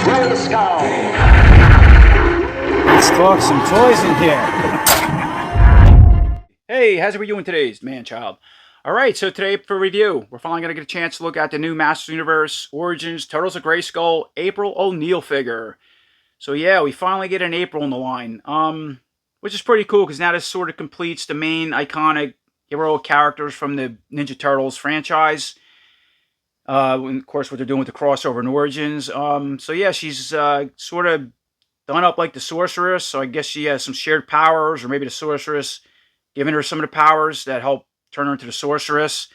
Grayskull. Let's talk some toys in here. Hey, how's we doing today, man-child? Alright, so today for review, we're finally going to get a chance to look at the new Masters Universe Origins Turtles of Grayskull April O'Neil figure. So yeah, we finally get an April in the line, which is pretty cool because now this sort of completes the main iconic hero characters from the Ninja Turtles franchise. And of course, what they're doing with the crossover in Origins. So yeah, she's sort of done up like the Sorceress, so I guess she has some shared powers, or maybe the Sorceress giving her some of the powers that help turn her into the Sorceress.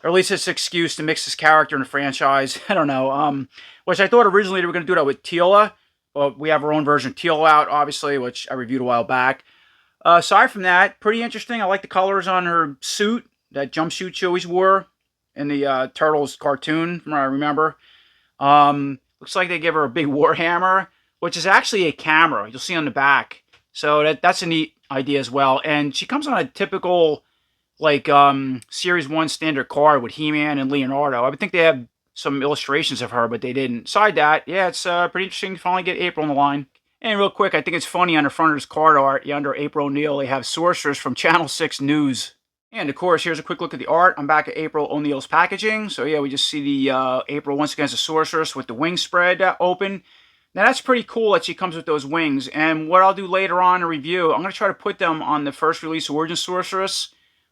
Or at least it's an excuse to mix this character in the franchise. I don't know. Which I thought originally they were going to do that with Teela. But we have our own version of Teela out, obviously, which I reviewed a while back. Aside from that, pretty interesting. I like the colors on her suit. That jumpsuit she always wore in the Turtles cartoon, from what I remember. Looks like they give her a big Warhammer, which is actually a camera. You'll see on the back. So that's a neat idea as well. And she comes on a typical, like, Series 1 standard card with He-Man and Leonardo. I would think they have some illustrations of her, but they didn't. Aside that, yeah, it's pretty interesting to finally get April on the line. And real quick, I think it's funny on the front of this card art, under April O'Neil, they have Sorceress from Channel 6 News. And of course, here's a quick look at the art. I'm back at April O'Neil's packaging. So yeah, we just see the April once again as a Sorceress with the wing spread open. Now that's pretty cool that she comes with those wings. And what I'll do later on in a review, I'm going to try to put them on the first release Origin Sorceress,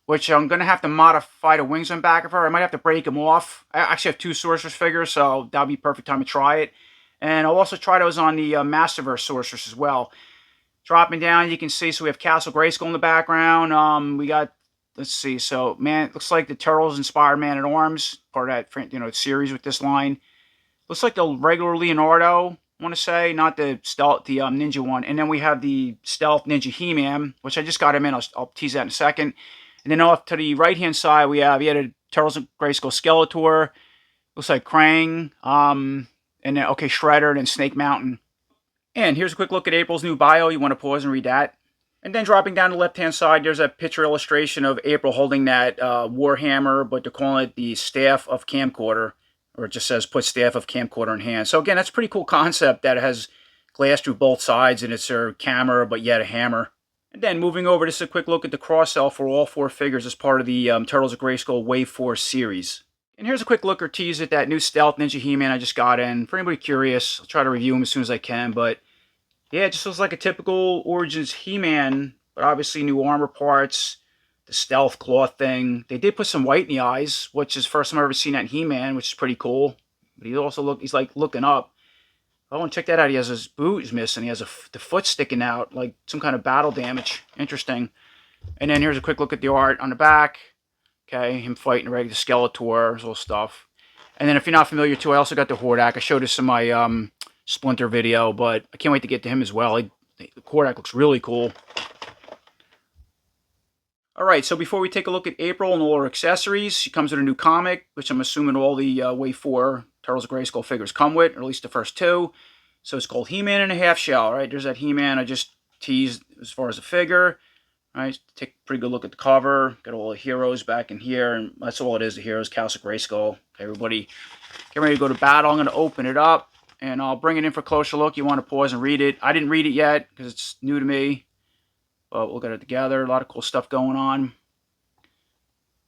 which I'm going to have to modify the wings on back of her. I might have to break them off. I actually have 2 Sorceress figures, so that'll be perfect time to try it. And I'll also try those on the Masterverse Sorceress as well. Dropping down, you can see, so we have Castle Grayskull in the background. We got, let's see, so, man, it looks like the Turtles inspired Man-at-Arms, part of that, series with this line. Looks like the regular Leonardo, I want to say, not the stealth, the ninja one. And then we have the stealth ninja He-Man, which I just got him in. I'll tease that in a second. And then off to the right-hand side, we had a Turtles of Grayskull Skeletor. Looks like Krang. And then, okay, Shredder, and then Snake Mountain. And here's a quick look at April's new bio. You want to pause and read that. And then dropping down the left-hand side, there's a picture illustration of April holding that Warhammer, but they're calling it the Staff of Camcorder. Or it just says, put Staff of Camcorder in hand. So again, that's a pretty cool concept that it has glass through both sides, and it's her camera, but yet a hammer. And then moving over, just a quick look at the cross-sell for all 4 figures as part of the Turtles of Grayskull Wave 4 series. And here's a quick look or tease at that new Stealth Ninja He-Man I just got in. For anybody curious, I'll try to review him as soon as I can. But yeah, it just looks like a typical Origins He-Man, but obviously new armor parts, the stealth cloth thing. They did put some white in the eyes, which is the first time I've ever seen that in He-Man, which is pretty cool. But he's like looking up. Oh, and check that out. He has his boot is missing. He has the foot sticking out, like some kind of battle damage. Interesting. And then here's a quick look at the art on the back. Okay, him fighting a regular Skeletor, his little stuff. And then if you're not familiar too, I also got the Hordak. I showed this in my Splinter video, but I can't wait to get to him as well. The Hordak looks really cool. Alright, so before we take a look at April and all her accessories, she comes with a new comic, which I'm assuming all the Wave 4 Turtles of Grayskull figures come with, or at least the first 2. So it's called He-Man in a Half Shell, right? There's that He-Man I just teased as far as the figure. Alright, take a pretty good look at the cover. Got all the heroes back in here, and that's all it is, the heroes, Castle Grayskull. Okay, everybody, get ready to go to battle. I'm going to open it up, and I'll bring it in for a closer look. You want to pause and read it. I didn't read it yet, because it's new to me. But we'll get it together. A lot of cool stuff going on.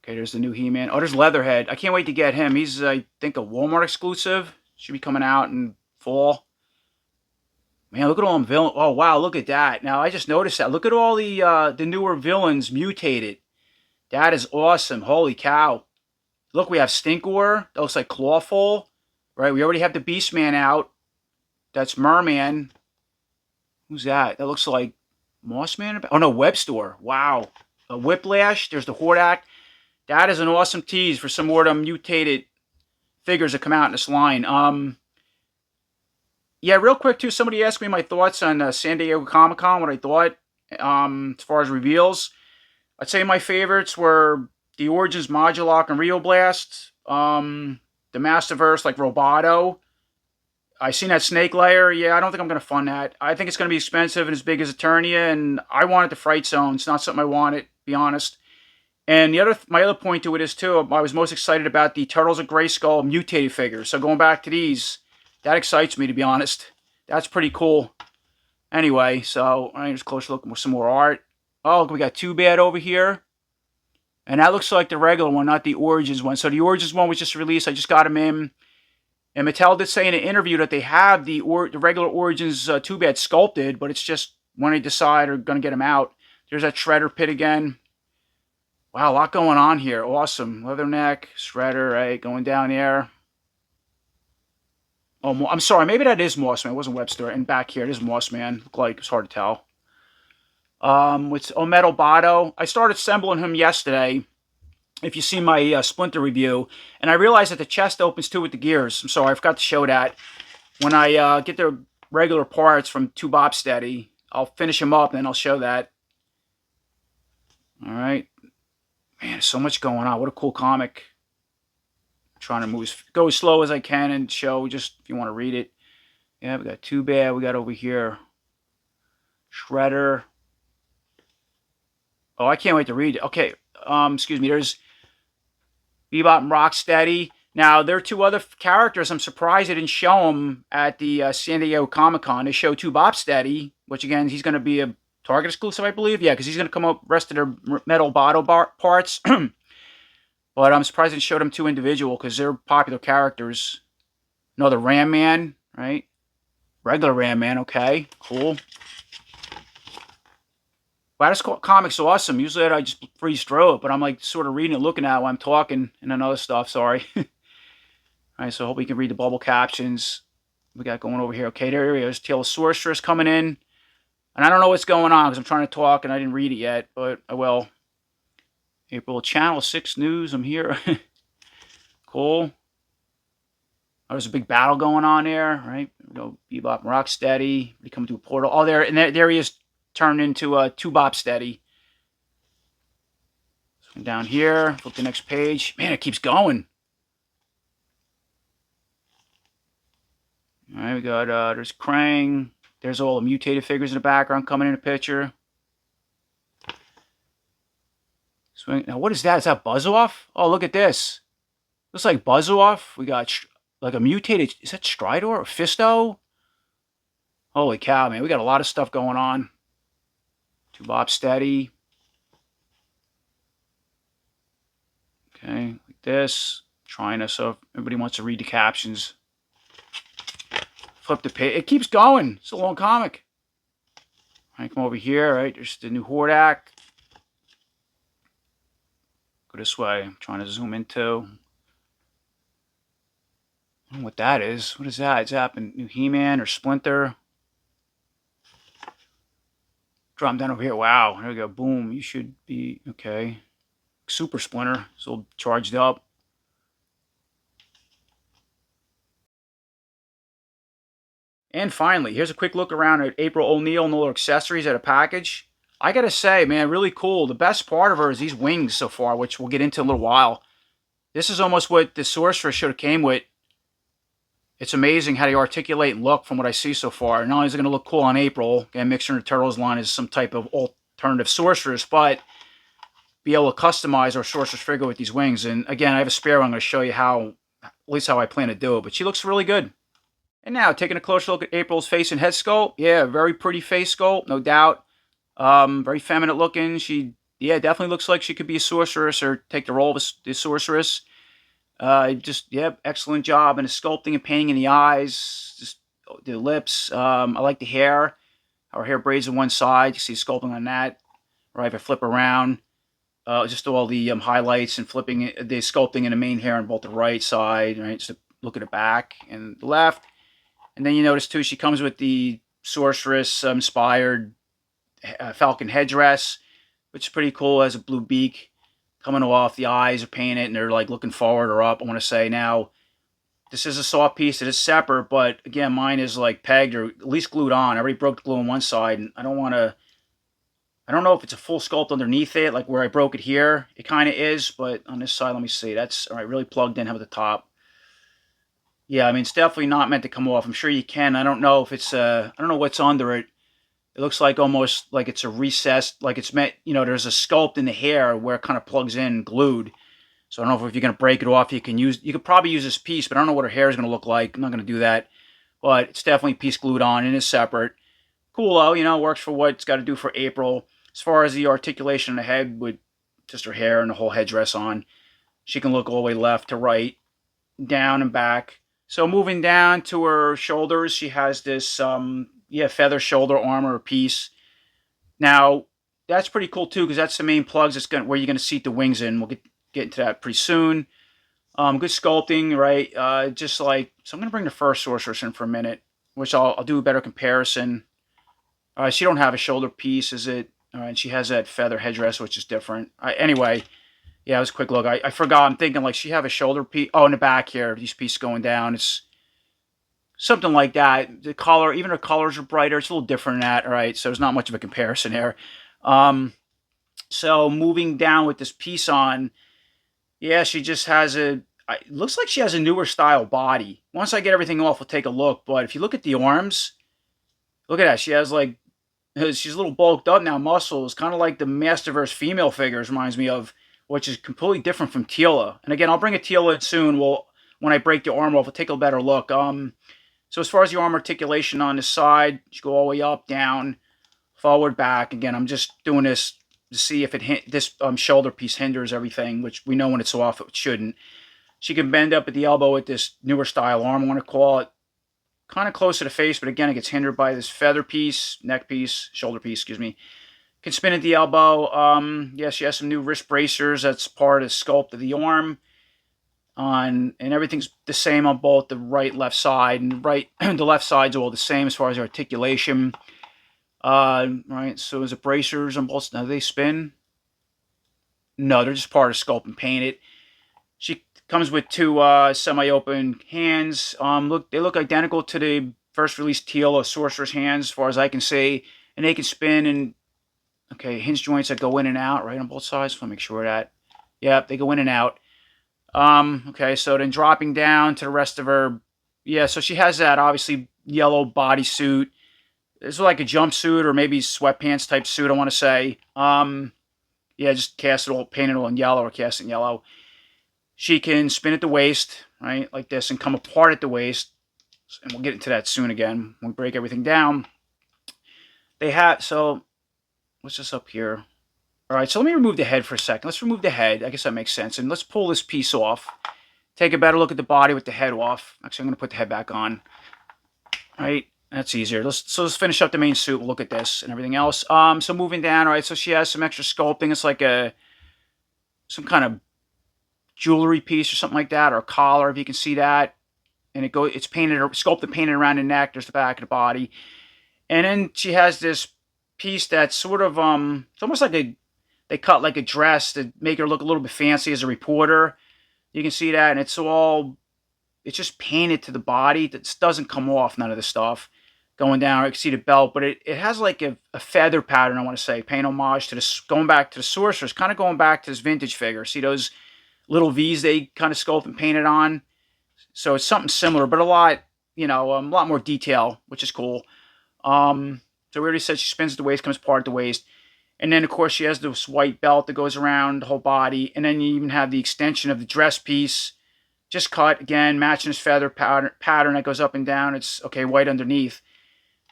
Okay, there's the new He-Man. Oh, there's Leatherhead. I can't wait to get him. He's, I think, a Walmart exclusive. Should be coming out in fall. Man, look at all them villains. Oh, wow, look at that. Now, I just noticed that. Look at all the newer villains mutated. That is awesome. Holy cow. Look, we have Stinkor. That looks like Clawful. Right, we already have the Beastman out. That's Merman. Who's that? That looks like Mossman? Oh, no, Webstore. Wow. Whiplash. There's the Hordak. That is an awesome tease for some more of them mutated figures that come out in this line. Yeah, real quick, too, somebody asked me my thoughts on San Diego Comic-Con, what I thought as far as reveals. I'd say my favorites were the Origins Modulok and Rio Blast, the Masterverse like Roboto. I seen that Snake Layer. Yeah, I don't think I'm going to fund that. I think it's going to be expensive and as big as Eternia, and I wanted the Fright Zone. It's not something I wanted, to be honest. And my other point to it is, too, I was most excited about the Turtles of Grayskull mutated figures. So going back to these, that excites me, to be honest. That's pretty cool. Anyway, so I just close look with some more art. Oh, we got Too Bad over here. And that looks like the regular one, not the Origins one. So the Origins one was just released. I just got them in. And Mattel did say in an interview that they have the regular Origins Too Bad sculpted, but it's just when they decide are going to get them out. There's that Shredder pit again. Wow, a lot going on here. Awesome. Leatherneck, Shredder, right? Going down there. Oh, I'm sorry. Maybe that is Mossman. It wasn't Webster. And back here, it is Mossman. Look like it's hard to tell. With Metal Botto. I started assembling him yesterday. If you see my Splinter review. And I realized that the chest opens too with the gears. I'm sorry. I forgot to show that. When I get the regular parts from 2 Bob Steady, I'll finish them up and then I'll show that. Alright. Man, so much going on. What a cool comic. I'm trying to go as slow as I can and show just if you want to read it. Yeah, we got Too Bad. We got over here Shredder. Oh, I can't wait to read it. Okay, excuse me. There's Bebop and Rocksteady. Now, there are 2 other characters. I'm surprised they didn't show them at the San Diego Comic-Con. They show 2 Bob Steady, which, again, he's going to be a Target exclusive, I believe. Yeah, because he's going to come up rest of their Metal Bottle parts. But I'm surprised they showed them 2 individual because they're popular characters. Another Ram Man, right? Regular Ram Man, okay. Cool. Wow, this comic's awesome. Usually I just breeze through it, but I'm like sort of reading it, looking at it while I'm talking and then other stuff, sorry. Alright, so I hope you can read the bubble captions. We got going over here. Okay, there he is. Tale of Sorceress coming in. And I don't know what's going on because I'm trying to talk and I didn't read it yet, but I will. April Channel 6 News, I'm here. Cool. Oh, there's a big battle going on there, right? We go Bebop and Rocksteady. We come to a portal. Oh, there, and there he is turned into 2 Bob Steady. So down here, flip the next page. Man, it keeps going. All right, we got, there's Krang. There's all the mutated figures in the background coming in the picture. Swing. Now, what is that? Is that Buzz-Off? Oh, look at this. Looks like Buzz-Off. We got like a mutated. Is that Stridor or Fisto? Holy cow, man. We got a lot of stuff going on. 2 Bob Steady. Okay, like this. Trying to, so if everybody wants to read the captions. Flip the page. It keeps going. It's a long comic. All right, come over here, right? There's the new Hordak. Go this way. I'm trying to zoom into. I don't know what that is. What is that? Is that a new He-Man or Splinter? Drop him down over here. Wow. There we go. Boom. You should be okay. Super Splinter. It's all charged up. And finally, here's a quick look around at April O'Neil and all her accessories at a package. I gotta say, man, really cool. The best part of her is these wings so far, which we'll get into in a little while. This is almost what the Sorceress should have came with. It's amazing how they articulate and look from what I see so far. Not only is it going to look cool on April, again, Mixer and the Turtles line is some type of alternative Sorceress, but be able to customize our Sorceress figure with these wings. And again, I have a spare one. I'm going to show you how, at least how I plan to do it. But she looks really good. And now, taking a closer look at April's face and head sculpt. Yeah, very pretty face sculpt, no doubt. Very feminine looking. She, yeah, definitely looks like she could be a Sorceress or take the role of the Sorceress. Excellent job in the sculpting and painting in the eyes, just the lips. I like the hair. Our hair braids on one side. You see sculpting on that. Right, if I flip around, just all the highlights and flipping the sculpting in the main hair on both the right side. Right, just look at the back and the left. And then you notice too, she comes with the Sorceress inspired Falcon headdress, which is pretty cool. Has a blue beak coming off. The eyes are painted and they're like looking forward or up. I want to say now, this is a soft piece that is separate, but again, mine is like pegged or at least glued on. I already broke the glue on one side, and I don't know if it's a full sculpt underneath it, like where I broke it here. It kind of is, but on this side, let me see. That's all right, really plugged in, have the top. Yeah, I mean, it's definitely not meant to come off. I'm sure you can. I don't know if it's, I don't know what's under it. It looks like almost like it's a recessed, like it's meant, you know, there's a sculpt in the hair where it kind of plugs in glued. So I don't know if you're going to break it off, you could probably use this piece, but I don't know what her hair is going to look like. I'm not going to do that. but it's definitely piece glued on and is separate. Cool though, you know, works for what it's got to do for April. As far as the articulation of the head with just her hair and the whole headdress on, she can look all the way left to right, down and back. So moving down to her shoulders, she has this feather shoulder armor piece. Now that's pretty cool too, because that's the main plugs. That's where you're gonna seat the wings in. We'll get into that pretty soon. Good sculpting, right? Just like so, I'm gonna bring the first Sorceress in for a minute, which I'll do a better comparison. She don't have a shoulder piece, is it? All right, she has that feather headdress, which is different. Anyway, yeah, it was a quick look. I forgot. I'm thinking like she have a shoulder piece. Oh, in the back here, these pieces going down. It's something like that. The color, even her colors are brighter. It's a little different than that. All right, so there's not much of a comparison here. So moving down with this piece on, yeah, she just has a. It looks like she has a newer style body. Once I get everything off, we'll take a look. But if you look at the arms, look at that. She has like she's a little bulked up now, muscles, kind of like the Masterverse female figures reminds me of, which is completely different from Teela. And again, I'll bring a Teela in soon. When I break the arm off, we'll take a better look. So as far as the arm articulation on the side, you go all the way up, down, forward, back. Again, I'm just doing this to see if this shoulder piece hinders everything, which we know when it's off, it shouldn't. She can bend up at the elbow with this newer style arm, I want to call it. Kind of close to the face, but again, it gets hindered by this feather piece, neck piece, shoulder piece, excuse me. Can spin at the elbow. Yeah, she has some new wrist bracers. That's part of the sculpt of the arm. And everything's the same on both the right, left side, and the left side's all the same as far as articulation. Right, so is it bracers on both? Now, do they spin? No, they're just part of sculpt and painted. She comes with two semi-open hands. They look identical to the first release Teela Sorceress hands, as far as I can see, and they can spin. And okay, hinge joints that go in and out, right, on both sides. So I'll make sure of that. Yep, they go in and out. Okay, so then dropping down to the rest of her, yeah. So she has that obviously yellow bodysuit. It's like a jumpsuit or maybe sweatpants type suit, I want to say. Yeah, just painted all in yellow or cast in yellow. She can spin at the waist, right, like this, and come apart at the waist. And we'll get into that soon again when we break everything down. So what's this up here? All right, so let me remove the head for a second. Let's remove the head. I guess that makes sense. And let's pull this piece off. Take a better look at the body with the head off. Actually, I'm going to put the head back on. All right, that's easier. Let's finish up the main suit. We'll look at this and everything else. So moving down, all right, so she has some extra sculpting. It's like some kind of jewelry piece or something like that, or a collar, if you can see that. And it's sculpted, painted around the neck. There's the back of the body. And then she has this piece that's sort of, it's almost like they cut like a dress to make her look a little bit fancy as a reporter. You can see that, and it's just painted to the body. That doesn't come off, none of the stuff. Going down, you can see the belt, but it has like a feather pattern, I want to say, paying homage to this, going back to the Sorceress, kind of going back to this vintage figure. See those little V's they kind of sculpted and painted on? So it's something similar, but a lot more detail, which is cool. So we already said she spins at the waist, comes apart at the waist. And then, of course, she has this white belt that goes around the whole body. And then you even have the extension of the dress piece, just cut, again, matching this feather pattern that goes up and down. It's, okay, white underneath.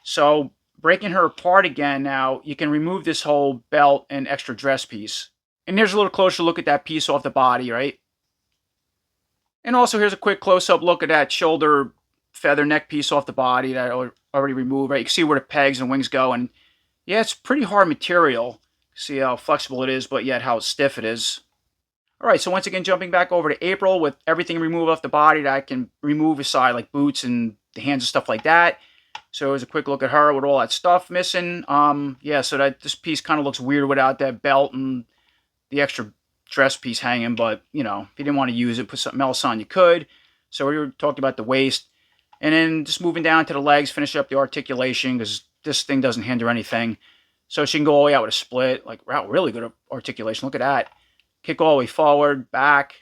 So breaking her apart again now, you can remove this whole belt and extra dress piece. And here's a little closer look at that piece off the body, right? And also here's a quick close-up look at that shoulder feather neck piece off the body that I already removed, right? You can see where the pegs and wings go. And yeah, it's pretty hard material. See how flexible it is, but yet how stiff it is. All right, so once again, jumping back over to April with everything removed off the body that I can remove aside, like boots and the hands and stuff like that. So here's a quick look at her with all that stuff missing. Yeah, so that this piece kind of looks weird without that belt and the extra dress piece hanging. But, if you didn't want to use it, put something else on, you could. So we were talking about the waist. And then just moving down to the legs, finish up the articulation because this thing doesn't hinder anything. So she can go all the way out with a split. Like, wow, really good articulation. Look at that. Kick all the way forward, back,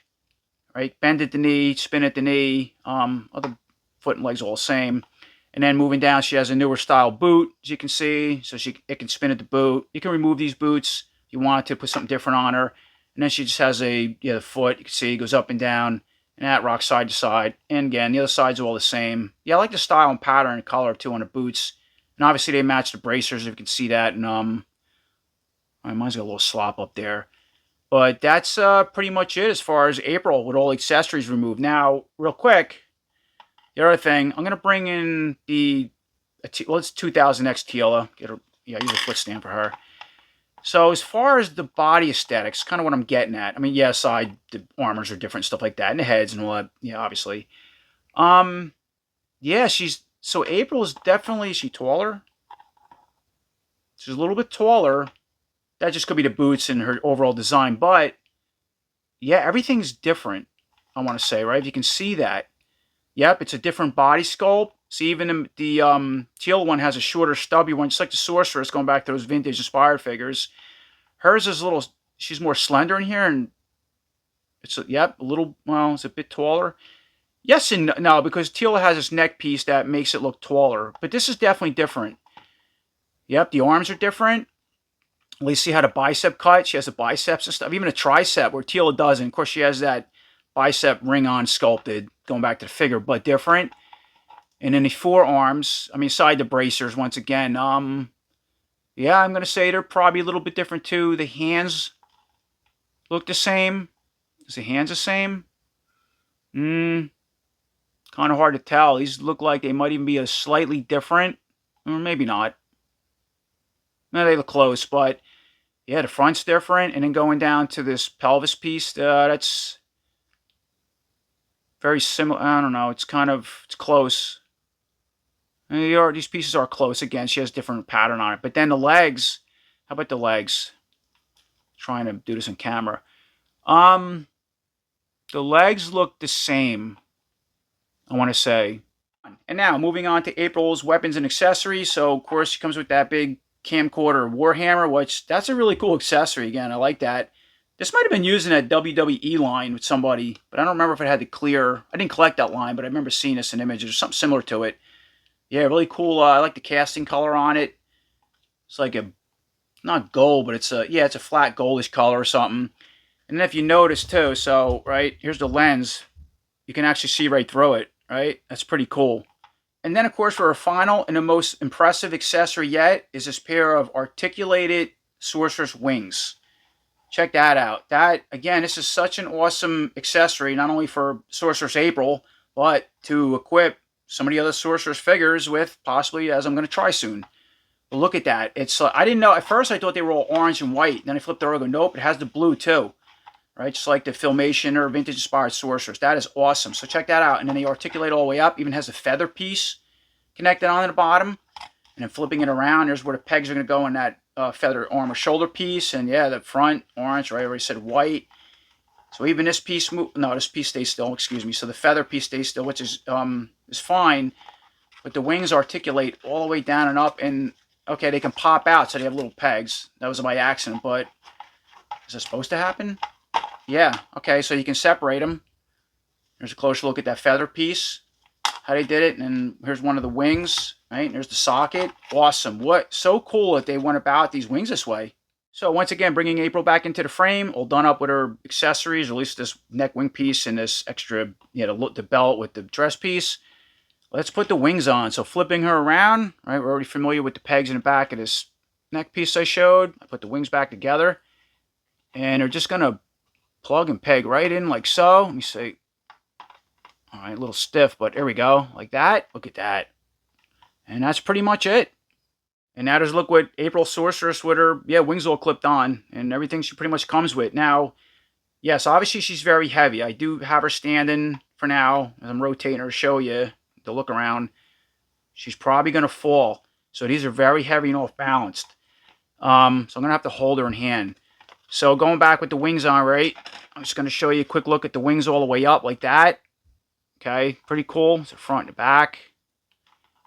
right? Bend at the knee, spin at the knee. Other foot and legs all the same. And then moving down, she has a newer style boot, as you can see. So it can spin at the boot. You can remove these boots if you want to, put something different on her. And then she just has the foot. You can see it goes up and down. And that rocks side to side. And again, the other sides are all the same. Yeah, I like the style and pattern and color too on the boots. And obviously they match the bracers, if you can see that. And mine's got a little slop up there. But that's pretty much it as far as April with all accessories removed. Now, real quick, the other thing, I'm going to bring in the, well, it's 2000X Teela. Use a foot stand for her. So as far as the body aesthetics, kind of what I'm getting at. I mean, yeah, the armors are different, stuff like that, and the heads and all that. Yeah, obviously. Yeah, so April is definitely, is she taller? She's a little bit taller. That just could be the boots and her overall design, but yeah, everything's different. I want to say, right? If you can see that, yep, it's a different body sculpt. See, even the teal one has a shorter, stubby one, just like the Sorceress, going back to those vintage inspired figures. Hers is a little, she's more slender in here, and it's, yep, a little, well, it's a bit taller. Yes and no, because Teal has this neck piece that makes it look taller, but this is definitely different. Yep, the arms are different. At least see how the bicep cut. She has the biceps and stuff, even a tricep, where Teal doesn't. Of course, she has that bicep ring on sculpted, going back to the figure, but different. And then the forearms, I mean, side the bracers, once again, yeah, I'm going to say they're probably a little bit different too. The hands look the same. Is the hands the same? Kind of hard to tell. These look like they might even be a slightly different, or maybe not. No, they look close, but yeah, the front's different. And then going down to this pelvis piece, that's very similar. I don't know. It's close. These pieces are close. Again, she has a different pattern on it. But then the legs, how about the legs? Trying to do this on camera. The legs look the same, I want to say. And now, moving on to April's weapons and accessories. So, of course, she comes with that big camcorder Warhammer, which, that's a really cool accessory. Again, I like that. This might have been used in that WWE line with somebody, but I don't remember if it had the clear. I didn't collect that line, but I remember seeing this in images or something similar to it. Yeah, really cool. I like the casting color on it. It's like a, not gold, but it's a flat goldish color or something. And then if you notice too, so, right, here's the lens. You can actually see right through it, right? That's pretty cool. And then, of course, for our final and the most impressive accessory yet is this pair of articulated Sorceress wings. Check that out. That, again, this is such an awesome accessory, not only for Sorceress April, but to equip some of the other Sorceress figures with, possibly, as I'm going to try soon. But look at that. It's I didn't know. At first, I thought they were all orange and white. Then I flipped it over and go, nope, it has the blue, too. Right, just like the Filmation or Vintage Inspired Sorceress. That is awesome. So check that out. And then they articulate all the way up. Even has a feather piece connected on the bottom. And then flipping it around, there's where the pegs are going to go in that feather armor shoulder piece. And yeah, the front, orange, right? I already said white. So even this piece, no, this piece stays still, excuse me. So the feather piece stays still, which is fine. But the wings articulate all the way down and up. And, okay, they can pop out, so they have little pegs. That was by accident, but is this supposed to happen? Yeah, okay, so you can separate them. There's a closer look at that feather piece, how they did it, and here's one of the wings, right? There's the socket. Awesome. What? So cool that they went about these wings this way. So once again, bringing April back into the frame, all done up with her accessories, or at least this neck wing piece and this extra, the belt with the dress piece. Let's put the wings on. So flipping her around, right? We're already familiar with the pegs in the back of this neck piece I showed. I put the wings back together, and they're just going to plug and peg right in like so. Let me see. All right, a little stiff, but there we go. Like that. Look at that. And that's pretty much it. And now there's look what April Sorceress with her, wings all clipped on. And everything she pretty much comes with. Now, yes, obviously she's very heavy. I do have her standing for now. As I'm rotating her to show you the look around. She's probably going to fall. So these are very heavy and off-balanced. So I'm going to have to hold her in hand. So going back with the wings on, right, I'm just going to show you a quick look at the wings all the way up like that. Okay, pretty cool. It's the front and the back.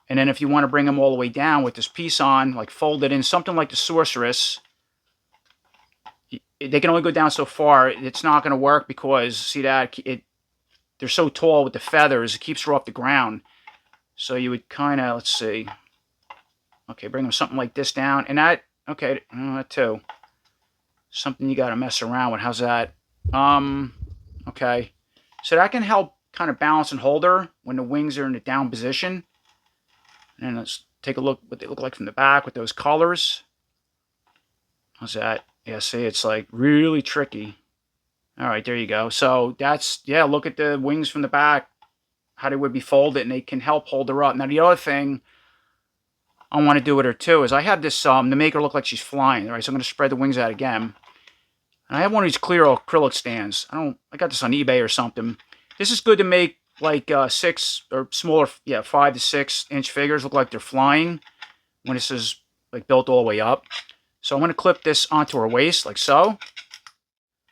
And then if you want to bring them all the way down with this piece on, like folded in, something like the Sorceress, they can only go down so far. It's not going to work because, see that, they're so tall with the feathers, it keeps her off the ground. So you would kind of, let's see. Okay, bring them something like this down. And that, okay, that too. Something you got to mess around with. How's that? Okay. So that can help kind of balance and hold her when the wings are in the down position. And let's take a look what they look like from the back with those colors. How's that? Yeah, see, it's like really tricky. All right, there you go. So that's, yeah, look at the wings from the back, how they would be folded, and they can help hold her up. Now, the other thing I want to do with her, too, is I have this, to make her look like she's flying. All right, so I'm going to spread the wings out again. And I have one of these clear acrylic stands. I got this on eBay or something. This is good to make, like, 6 or smaller, 5 to 6 inch figures look like they're flying when this is, like, built all the way up. So I'm going to clip this onto her waist, like so.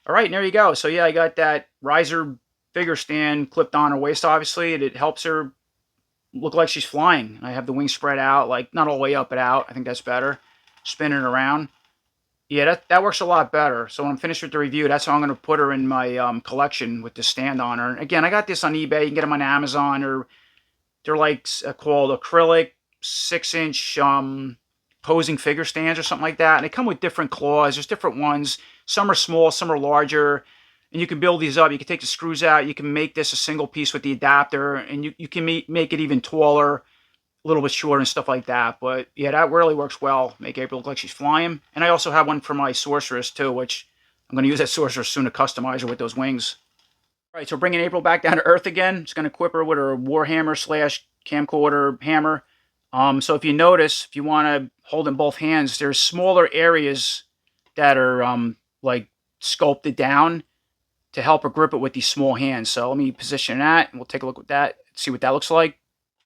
All right, and there you go. So, yeah, I got that riser figure stand clipped on her waist, obviously. It helps her look like she's flying. I have the wings spread out, like, not all the way up but out. I think that's better. Spinning around. Yeah, that works a lot better. So when I'm finished with the review, that's how I'm going to put her in my collection with the stand on her. And again, I got this on eBay. You can get them on Amazon. Or they're like called acrylic 6-inch posing figure stands or something like that. And they come with different claws. There's different ones. Some are small, some are larger. And you can build these up. You can take the screws out. You can make this a single piece with the adapter. And you can make it even taller, a little bit shorter and stuff like that. But yeah, that really works well. Make April look like she's flying. And I also have one for my Sorceress too, which I'm going to use that Sorceress soon to customize her with those wings. All right, so bringing April back down to earth again. Just going to equip her with her Warhammer / camcorder hammer. So if you notice, if you want to hold in both hands, there's smaller areas that are like sculpted down to help her grip it with these small hands. So let me position that, and we'll take a look at that, see what that looks like.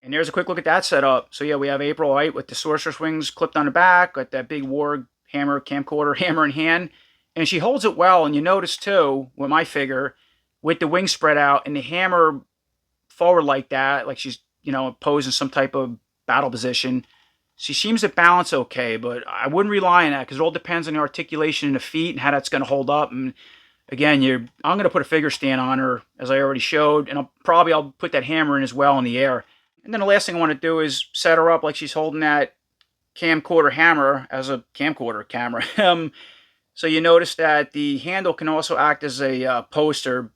And there's a quick look at that setup. So yeah, we have April, right, with the Sorceress wings clipped on the back, got that big Warhammer camcorder hammer in hand, and she holds it well. And you notice too, with my figure, with the wings spread out and the hammer forward like that, like she's, posed in some type of battle position, she seems to balance okay, but I wouldn't rely on that because it all depends on the articulation in the feet and how that's going to hold up. And again, I'm going to put a figure stand on her, as I already showed, and I'll put that hammer in as well in the air. And then the last thing I want to do is set her up like she's holding that camcorder hammer as a camcorder camera. So you notice that the handle can also act as a poster,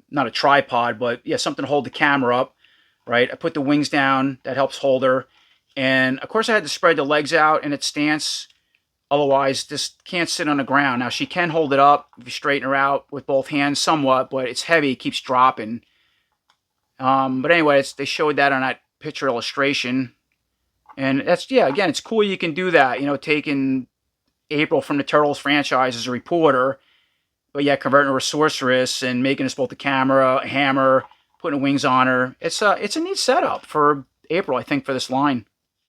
not a tripod, but yeah, something to hold the camera up, right? I put the wings down. That helps hold her. And, of course, I had to spread the legs out in its stance. Otherwise, this can't sit on the ground. Now, she can hold it up if you straighten her out with both hands somewhat, but it's heavy. It keeps dropping. But anyway, they showed that on that picture illustration. And that's, yeah, again, it's cool you can do that, taking April from the Turtles franchise as a reporter, but yeah, converting her to a Sorceress and making us both a camera, a hammer, putting wings on her. It's a neat setup for April, I think, for this line.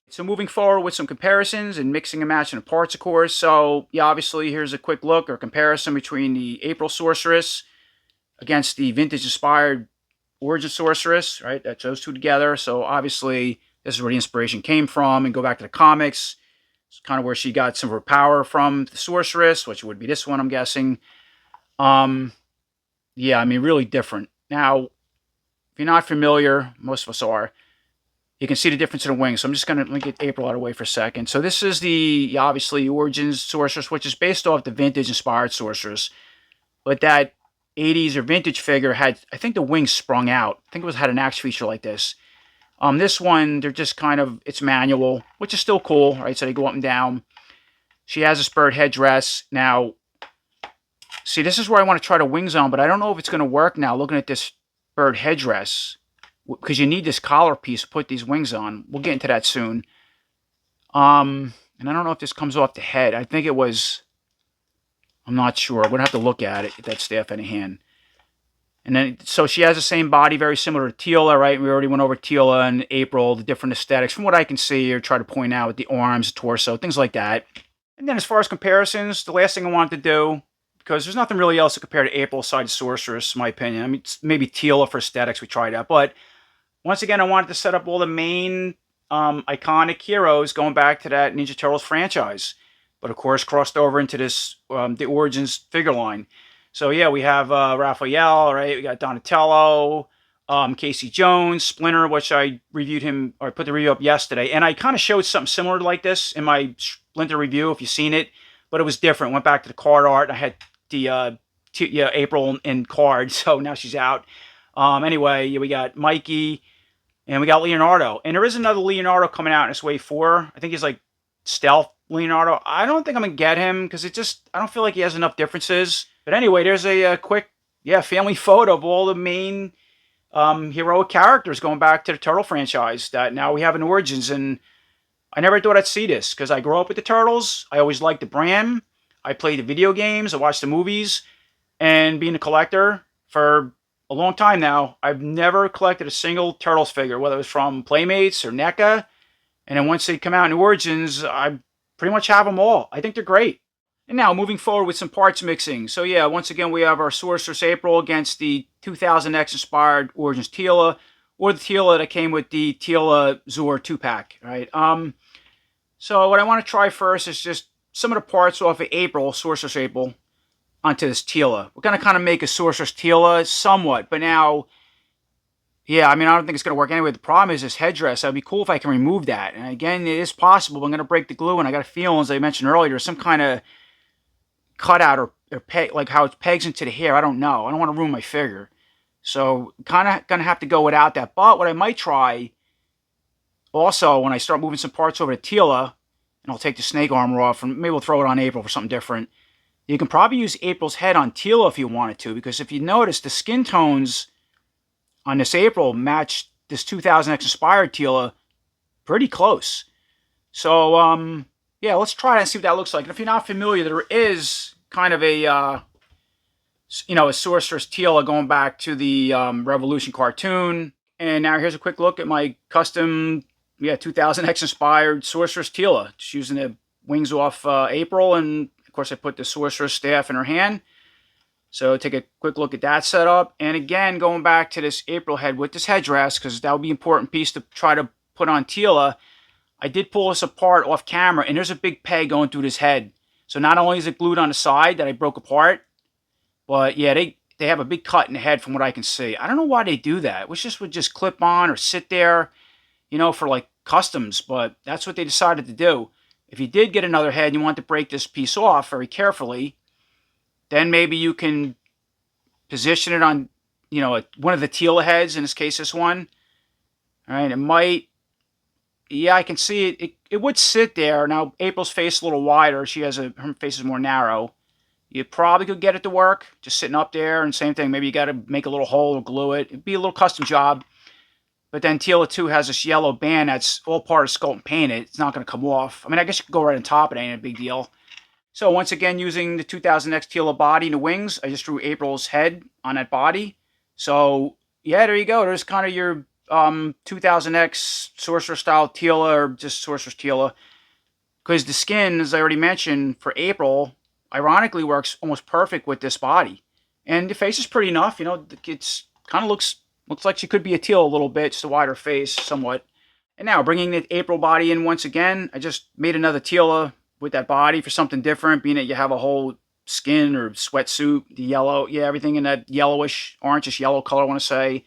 So moving forward with some comparisons and mixing and matching the parts, of course. So yeah, obviously here's a quick look or comparison between the April Sorceress against the vintage-inspired Origin Sorceress, right? That's those two together. So obviously this is where the inspiration came from. And go back to the comics. It's kind of where she got some of her power from, the Sorceress, which would be this one, I'm guessing. Yeah, I mean, really different. Now, if you're not familiar, most of us are, you can see the difference in the wings. So I'm just going to get April out of the way for a second. So this is the, obviously, Origins Sorceress, which is based off the vintage-inspired Sorceress. But that 80s or vintage figure had, I think the wings sprung out. I think it had an axe feature like this. This one, they're just kind of, it's manual, which is still cool, right? So they go up and down. She has a spurred headdress. Now, see, this is where I want to try the wings on, but I don't know if it's going to work now looking at this spurred headdress, because you need this collar piece to put these wings on. We'll get into that soon. And I don't know if this comes off the head. I think it was, I'm not sure. We're going to have to look at it, that staff in hand. And then, so she has the same body, very similar to Teela, right? We already went over Teela and April, the different aesthetics. From what I can see or try to point out with the arms, the torso, things like that. And then as far as comparisons, the last thing I wanted to do, because there's nothing really else to compare to April aside Sorceress, in my opinion. I mean, maybe Teela for aesthetics, we tried out. But once again, I wanted to set up all the main iconic heroes going back to that Ninja Turtles franchise. But of course, crossed over into this, the Origins figure line. So yeah, we have Raphael, right? We got Donatello, Casey Jones, Splinter, which I reviewed him, or put the review up yesterday. And I kind of showed something similar like this in my Splinter review, if you've seen it. But it was different. Went back to the card art. I had the April in card, so now she's out. Anyway, yeah, we got Mikey, and we got Leonardo. And there is another Leonardo coming out in this Wave 4. I think he's like Stealth Leonardo. I don't think I'm going to get him because I don't feel like he has enough differences. But anyway, there's a quick, family photo of all the main heroic characters going back to the Turtle franchise that now we have in Origins. And I never thought I'd see this because I grew up with the Turtles. I always liked the brand. I played the video games. I watched the movies. And being a collector for a long time now, I've never collected a single Turtles figure, whether it was from Playmates or NECA. And then once they come out in Origins, I pretty much have them all. I think they're great. And now, moving forward with some parts mixing. So yeah, once again, we have our Sorceress April against the 2000X inspired Origins Teela, or the Teela that came with the Teela Zor 2-pack, right? So what I want to try first is just some of the parts off of April, Sorceress April, onto this Teela. We're going to kind of make a Sorceress Teela somewhat, but now, yeah, I mean, I don't think it's going to work anyway. The problem is this headdress. That would be cool if I can remove that. And again, it is possible. I'm going to break the glue, and I got a feeling, as I mentioned earlier, there's some kind of cutout or peg, like how it pegs into the hair. I don't know. I don't want to ruin my figure. So kind of going to have to go without that. But what I might try also when I start moving some parts over to Teela, and I'll take the snake armor off, and maybe we'll throw it on April for something different. You can probably use April's head on Teela if you wanted to, because if you notice, the skin tones on this April match this 2000X inspired Teela pretty close. So, yeah, let's try that and see what that looks like. And if you're not familiar, there is kind of a, a Sorceress Teela going back to the Revolution cartoon. And now here's a quick look at my custom, 2000X inspired Sorceress Teela. Just using the wings off April, and of course I put the Sorceress staff in her hand. So take a quick look at that setup. And again, going back to this April head with this headdress, because that would be an important piece to try to put on Teela. I did pull this apart off camera, and there's a big peg going through this head. So not only is it glued on the side that I broke apart, but yeah, they have a big cut in the head from what I can see. I don't know why they do that. Which just would just clip on or sit there, for like customs, but that's what they decided to do. If you did get another head and you want to break this piece off very carefully, then maybe you can position it on, one of the Teela heads, in this case this one. All right, it might, I can see it. It would sit there. Now, April's face is a little wider. Her face is more narrow. You probably could get it to work, just sitting up there, and same thing, maybe you got to make a little hole or glue it. It'd be a little custom job. But then Teela 2 has this yellow band that's all part of Sculpt and Painted. It's not going to come off. I mean, I guess you could go right on top. It ain't a big deal. So once again, using the 2000X Teela body and the wings, I just drew April's head on that body. So, yeah, there you go. There's kind of your 2000X Sorcerer style Teela, or just Sorceress Teela. Because the skin, as I already mentioned, for April, ironically works almost perfect with this body. And the face is pretty enough. It's kind of looks like she could be a Teela a little bit, just a wider face somewhat. And now, bringing the April body in once again, I just made another Teela with that body for something different, being that you have a whole skin or sweatsuit, the yellow, everything in that yellowish, orangish yellow color, I want to say.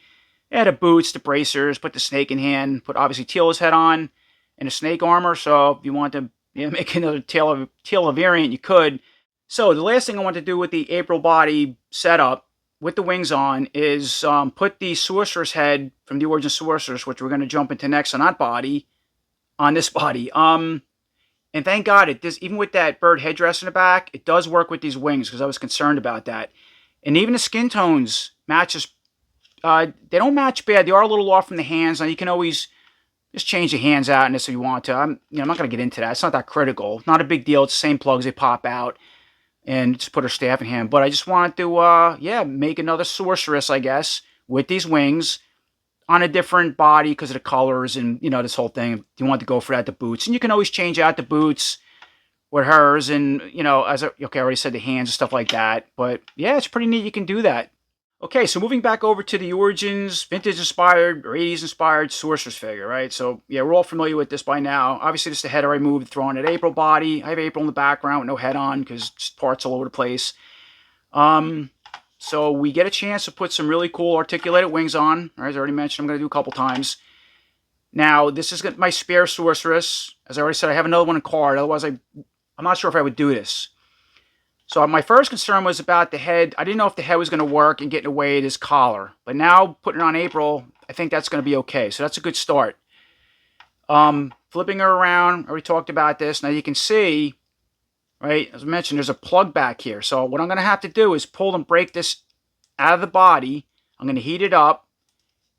Yeah, the boots, the bracers, put the snake in hand, put obviously Teela's head on, and a snake armor. So if you want to make another Teela variant, you could. So the last thing I want to do with the April body setup, with the wings on, is put the Sorceress head from the Origin Sorceress, which we're going to jump into next on that body, on this body. And thank God, even with that bird headdress in the back, it does work with these wings, because I was concerned about that. And even the skin tones matches, they don't match bad. They are a little off from the hands. Now, you can always just change the hands out in this if you want to. I'm not going to get into that. It's not that critical. Not a big deal. It's the same plugs. They pop out. And just put her staff in hand. But I just wanted to, make another Sorceress, I guess, with these wings on a different body because of the colors and, this whole thing. If you want to go for that, the boots. And you can always change out the boots with hers and, I already said the hands and stuff like that. But, yeah, it's pretty neat you can do that. Okay, so moving back over to the Origins, vintage-inspired or 80s-inspired Sorceress figure, right? So, yeah, we're all familiar with this by now. Obviously, this is the head I removed, throwing at April body. I have April in the background with no head on because just parts all over the place. So we get a chance to put some really cool articulated wings on. As I already mentioned, I'm going to do a couple times. Now, this is my spare Sorceress. As I already said, I have another one in card. Otherwise, I'm not sure if I would do this. So my first concern was about the head. I didn't know if the head was going to work and getting away at his collar. But now putting it on April, I think that's going to be okay. So that's a good start. Flipping her around, I already talked about this. Now you can see, right, as I mentioned, there's a plug back here. So what I'm going to have to do is pull and break this out of the body. I'm going to heat it up.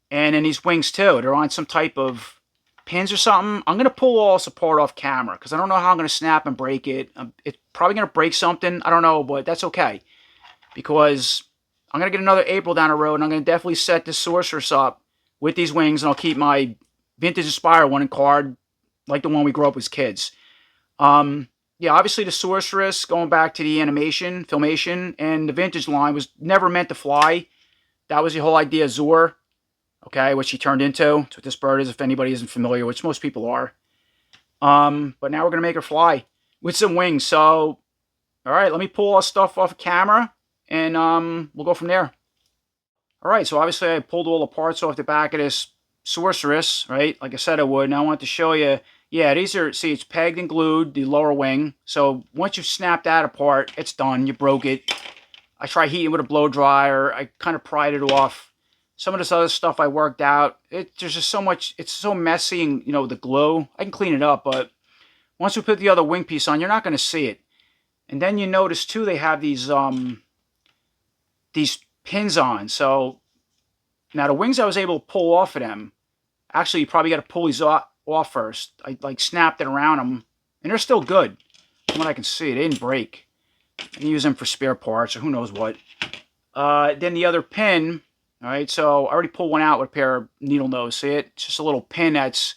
And then these wings too, they're on some type of pins or something. I'm going to pull all this apart off camera because I don't know how I'm going to snap and break it. It's probably going to break something. I don't know, but that's okay. Because I'm going to get another April down the road, and I'm going to definitely set this Sorceress up with these wings, and I'll keep my vintage inspired one in card like the one we grew up with as kids. Yeah, obviously the Sorceress, going back to the animation, filmation, and the vintage line was never meant to fly. That was the whole idea of Zor. Okay, what she turned into. That's what this bird is, if anybody isn't familiar, which most people are. But now we're going to make her fly with some wings. So, all right, let me pull all this stuff off of camera, and we'll go from there. All right, so obviously I pulled all the parts off the back of this Sorceress, right? Like I said I would, and I want to show you, yeah, these are, see, it's pegged and glued, the lower wing. So once you've snapped that apart, it's done. You broke it. I tried heating it with a blow dryer. I kind of pried it off. Some of this other stuff I worked out. There's just so much. It's so messy, and you know the glue. I can clean it up, but once we put the other wing piece on, you're not going to see it. And then you notice too, they have these pins on. So now the wings I was able to pull off of them. Actually, you probably got to pull these off first. I like snapped it around them, and they're still good. From what I can see, they didn't break. I can use them for spare parts or who knows what. Then the other pin. All right, so I already pulled one out with a pair of needle nose. See it? It's just a little pin that's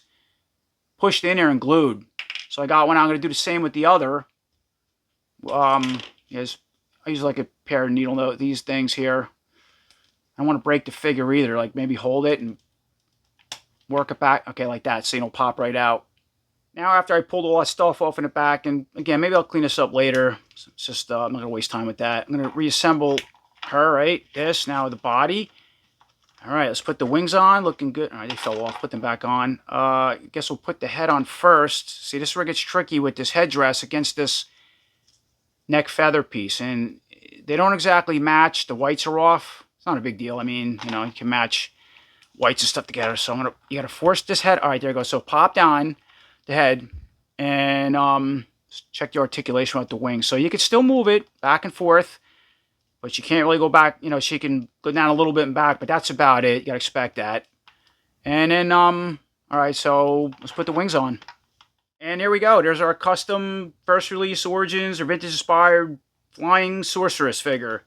pushed in there and glued. So I got one. I'm going to do the same with the other. Yes, I use like a pair of needle nose. These things here. I don't want to break the figure either. Like maybe hold it and work it back. Okay, like that, so it'll pop right out. Now after I pulled all that stuff off in the back, and again, maybe I'll clean this up later. It's just I'm not going to waste time with that. I'm going to reassemble her, right? This, now the body. All right, let's put the wings on. Looking good. All right, they fell off. Put them back on. I guess we'll put the head on first. See, this is where it gets tricky with this headdress against this neck feather piece. And they don't exactly match. The whites are off. It's not a big deal. I mean, you know, you can match whites and stuff together. So you got to force this head. All right, there you go. So pop down the head and check the articulation with the wings. So you can still move it back and forth. But you can't really go back, you know, she can go down a little bit and back, but that's about it. You gotta expect that. And then, all right, so let's put the wings on. And here we go. There's our custom first release Origins or vintage inspired flying Sorceress figure.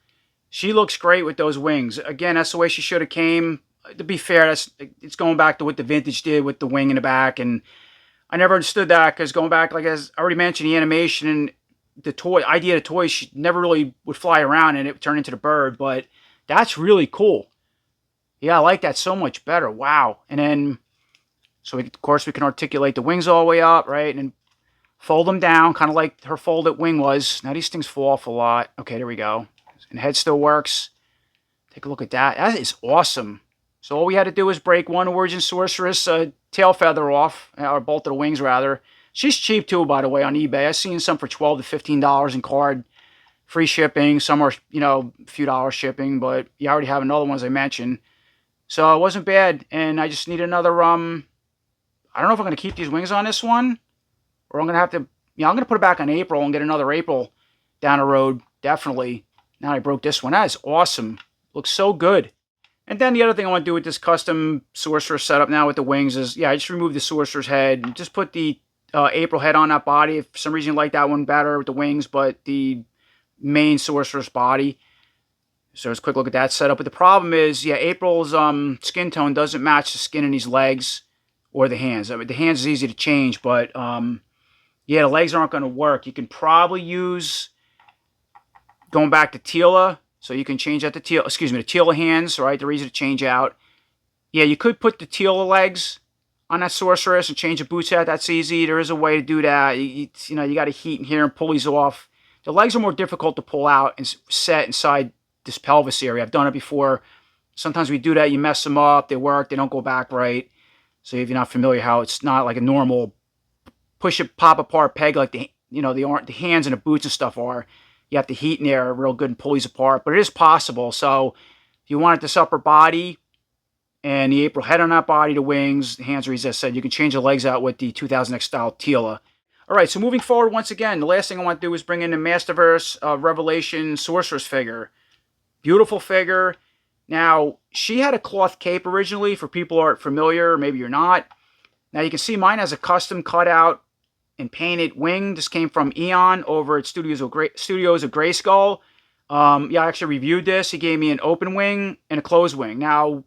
She looks great with those wings. Again, that's the way she should have came. To be fair, it's going back to what the vintage did with the wing in the back. And I never understood that because going back, like as I already mentioned, the animation and the idea of the toy, she never really would fly around and it would turn into the bird, but that's really cool. Yeah, I like that so much better. Wow. And then, so of course we can articulate the wings all the way up, right? And fold them down, kind of like her folded wing was. Now these things fall off a lot. Okay, there we go. And the head still works. Take a look at that. That is awesome. So all we had to do was break one Origin Sorceress tail feather off, or both of the wings rather. She's cheap too, by the way, on eBay. I've seen some for $12 to $15 in card. Free shipping. Some are, you know, a few dollars shipping, but you already have another one, as I mentioned. So it wasn't bad. And I just need another, I don't know if I'm going to keep these wings on this one, or I'm going to have to, you know, I'm going to put it back on April and get another April down the road, definitely. Now I broke this one. That is awesome. Looks so good. And then the other thing I want to do with this custom Sorcerer setup now with the wings is, yeah, I just removed the Sorcerer's head and just put the April head on that body. If for some reason you like that one better with the wings, but the main Sorcerer's body. So let's quick look at that setup. But the problem is, yeah, April's skin tone doesn't match the skin in these legs or the hands. I mean, the hands is easy to change, but yeah, the legs aren't going to work. You can probably use going back to Tila, so you can change that to Tila. Excuse me, the Tila hands, right? They're easy to change out. Yeah, you could put the Tila legs on that Sorceress and change the boot set. That's easy. There is a way to do that. You know, you got to heat in here and pull these off. The legs are more difficult to pull out and set inside this pelvis area. I've done it before. Sometimes we do that. You mess them up. They work. They don't go back right. So if you're not familiar how it's not like a normal push it, pop apart peg like the, you know, the hands and the boots and stuff are. you have to heat in there real good and pull these apart. But it is possible. So if you wanted this upper body and the April head on that body, the wings, the hands, as I said, you can change the legs out with the 2000X style Tila. All right, so moving forward, once again, the last thing I want to do is bring in the Masterverse Revelation Sorceress figure. Beautiful figure. Now, she had a cloth cape originally, for people who aren't familiar, maybe you're not. Now, you can see mine has a custom cutout and painted wing. This came from Eon over at Studios of Grayskull. Yeah, I actually reviewed this. He gave me an open wing and a closed wing. Now,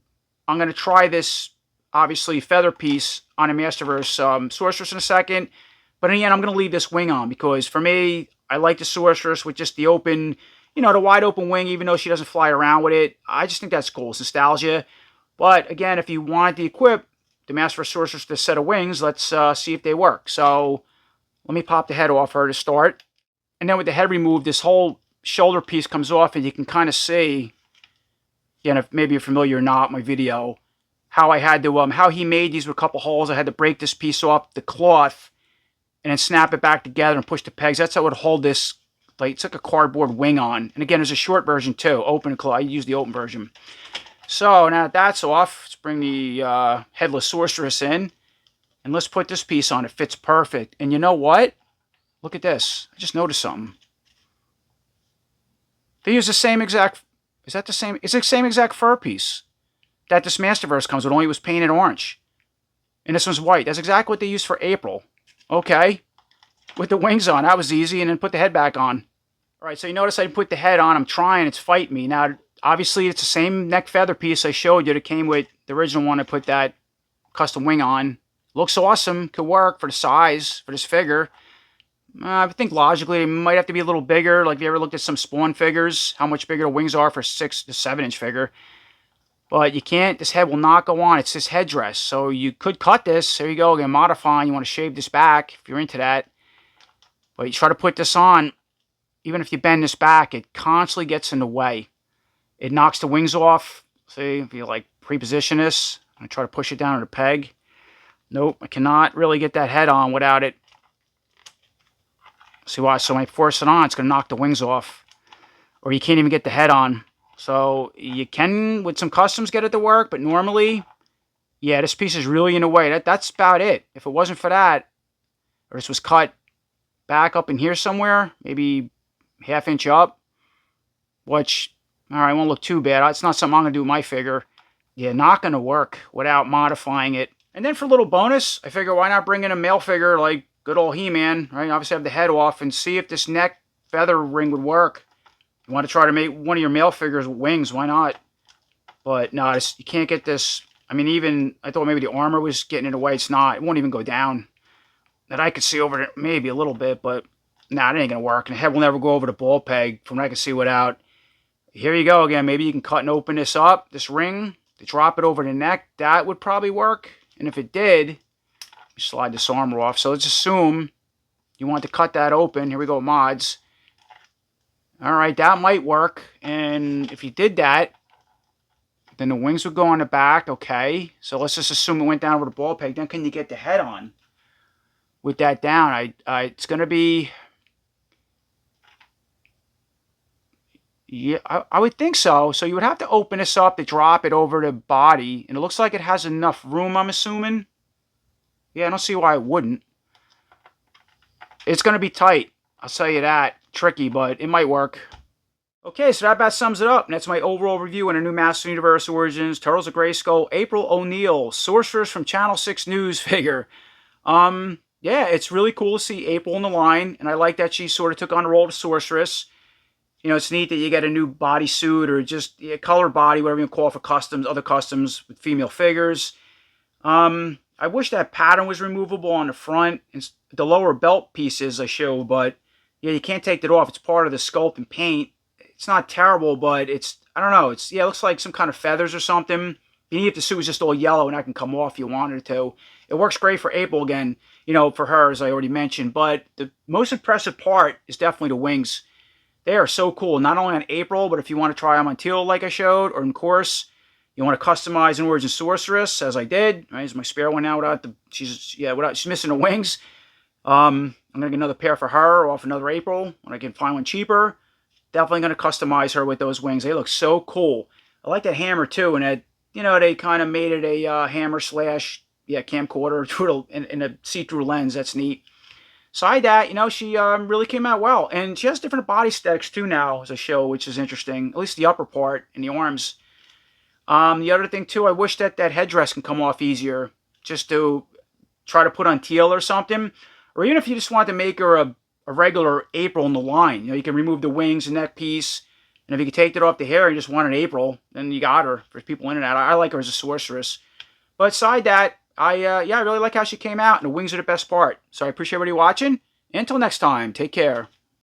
I'm going to try this, obviously, feather piece on a Masterverse Sorceress in a second. But in the end, I'm going to leave this wing on because, for me, I like the Sorceress with just the open, you know, the wide open wing, even though she doesn't fly around with it. I just think that's cool. It's nostalgia. But, again, if you want to equip the Masterverse Sorceress with a set of wings, let's see if they work. So, let me pop the head off her to start. And then with the head removed, this whole shoulder piece comes off, and you can kind of see, again, if maybe you're familiar or not, my video, how I had to, how he made these with a couple holes. I had to break this piece off the cloth and then snap it back together and push the pegs. That's how it would hold this, like, it's like a cardboard wing on. And again, there's a short version too, open and close. I use the open version. So now that that's off, let's bring the headless Sorceress in. And let's put this piece on. It fits perfect. And you know what? Look at this. I just noticed something. They use the same exact... Is that the same? It's the same exact fur piece that this Masterverse comes with, only it was painted orange. And this one's white. That's exactly what they used for April. Okay. With the wings on. That was easy. And then put the head back on. Alright, so you notice I put the head on. I'm trying. It's fighting me. Now, obviously, it's the same neck feather piece I showed you that came with the original one. I put that custom wing on. Looks awesome. Could work for the size, for this figure. I think logically it might have to be a little bigger. Like if you ever looked at some Spawn figures, how much bigger the wings are for a 6 to 7 inch figure. But you can't. This head will not go on. It's this headdress. So you could cut this. There you go. Again, modifying. You want to shave this back if you're into that. But you try to put this on. Even if you bend this back, it constantly gets in the way. It knocks the wings off. See, if you like preposition this, I try to push it down to the peg. Nope, I cannot really get that head on without it. See why? So when I force it on, it's going to knock the wings off. Or you can't even get the head on. So you can, with some customs, get it to work. But normally, yeah, this piece is really in the way. That's about it. If it wasn't for that, or this was cut back up in here somewhere, maybe ½ inch up, which, alright, won't look too bad. It's not something I'm going to do with my figure. Yeah, not going to work without modifying it. And then for a little bonus, I figure why not bring in a male figure like good old He-Man, right? Obviously have the head off and see if this neck feather ring would work. You want to try to make one of your male figures with wings, why not? But no, you can't get this. I mean, even, I thought maybe the armor was getting in the way. It's not. It won't even go down. That I could see over it maybe a little bit, but nah, it ain't going to work. And the head will never go over the ball peg from what I can see without. Here you go again. Maybe you can cut and open this up, this ring, to drop it over the neck. That would probably work. And if it did, slide this armor off. So let's assume you want to cut that open. Here we go, mods. Alright, that might work. And if you did that, then the wings would go on the back. Okay. So let's just assume it went down over the ball peg. Then can you get the head on with that down? It's going to be... Yeah, I would think so. So you would have to open this up to drop it over the body. And it looks like it has enough room, I'm assuming. Yeah, I don't see why it wouldn't. It's going to be tight. I'll tell you that. Tricky, but it might work. Okay, so that about sums it up. And that's my overall review on a new Master Universe Origins, Turtles of Grayskull, April O'Neil, Sorceress from Channel 6 News figure. Yeah, it's really cool to see April in the line. And I like that she sort of took on the role of Sorceress. You know, it's neat that you get a new bodysuit or just a color body, whatever you call it, for customs, other customs with female figures. I wish that pattern was removable on the front. And the lower belt pieces I show, but yeah, you can't take that off. It's part of the sculpt and paint. It's not terrible, but it's, I don't know. It's, yeah, it looks like some kind of feathers or something. Even if the suit was just all yellow and that can come off if you wanted it to. It works great for April again, you know, for her, as I already mentioned. But the most impressive part is definitely the wings. They are so cool. Not only on April, but if you want to try them on Teal like I showed, or in course, you want to customize an Origin Sorceress, as I did. Right, here's my spare one now without the, she's missing the wings. I'm going to get another pair for her off another April when I can find one cheaper. Definitely going to customize her with those wings. They look so cool. I like that hammer too, and it, you know, they kind of made it a hammer slash, yeah, camcorder in a see-through lens. That's neat. Side that, you know, she really came out well. And she has different body aesthetics too now as a show, which is interesting. At least the upper part and the arms. The other thing too, I wish that that headdress can come off easier. Just to try to put on teal or something. Or even if you just want to make her a regular April in the line. You know, you can remove the wings and neck piece. And if you can take that off the hair and you just want an April, then you got her. For people in and out, I like her as a sorceress. But aside that, I really like how she came out. And the wings are the best part. So I appreciate everybody watching. Until next time, take care.